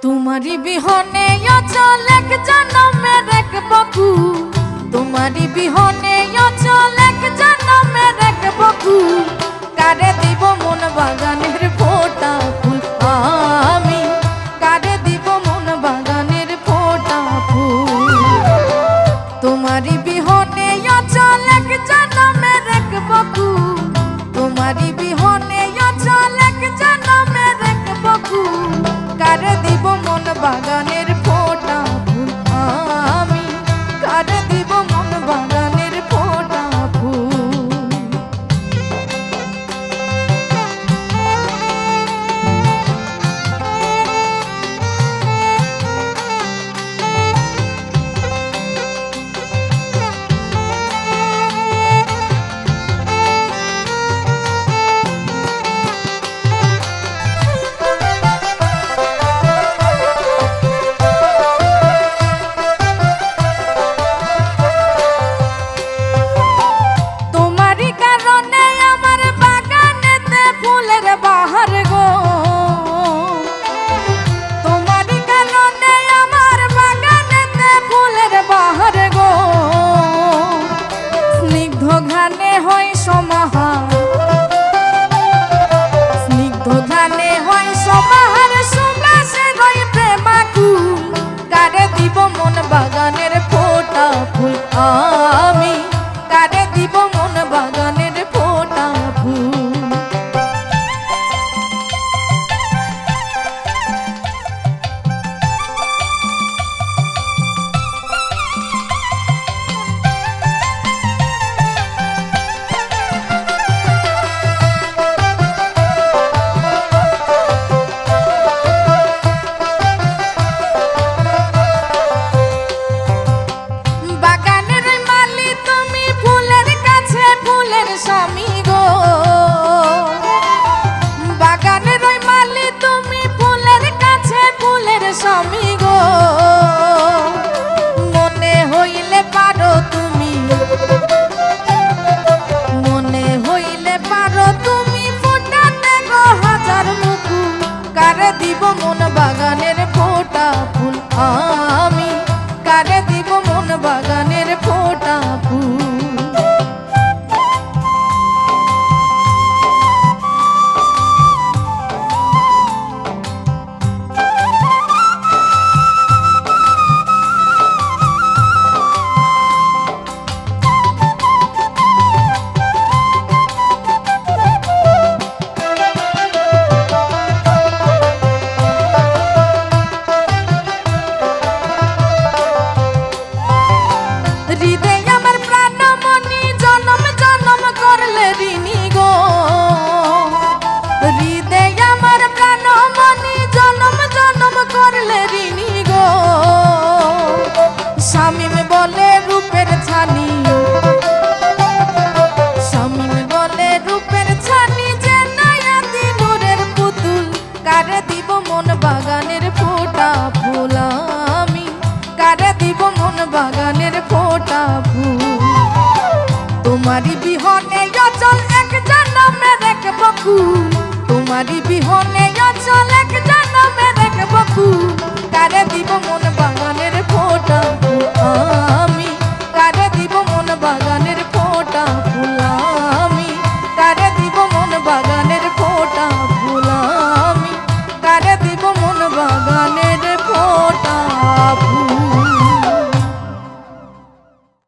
तुम्हारी बिहने अचल एक जन्मेर एक बकू तुम्हारी बिहने अचल एक जन्मेर एक बकू कारे দিব মন বাগানের ফোটা ফুল আমি কারে দিব মন বাগানের ফোটা ফুল तुम्हारी बिहने अचल एक जन्मेर एक बकू तुम्हारी बिहने अचल एक जन्मेर एक बकू कारे দিব মন বাগানের ফোটা ফুল আমি কারে দিব মন বাগানের ফোটা ফুল বাগানের ফোটা ফুল আমি কারে দিব মন বাগানের ফোটা ফুল স্বামী গো মনে হইলে পারো তুমি ফোটাতে গো হাজার মুকুল কারে দিব মন বাগানের ফোটা ফুল আমি কারে দিব মন বাগানের ফোটা ফুল কারে দিব মন বাগানের ফোটা ফুল আমি কারে দিব মন বাগানের ফোটা ফুল তোমারি বিহনে অচল এক জন্মের এক বকু তোমারি বিহনে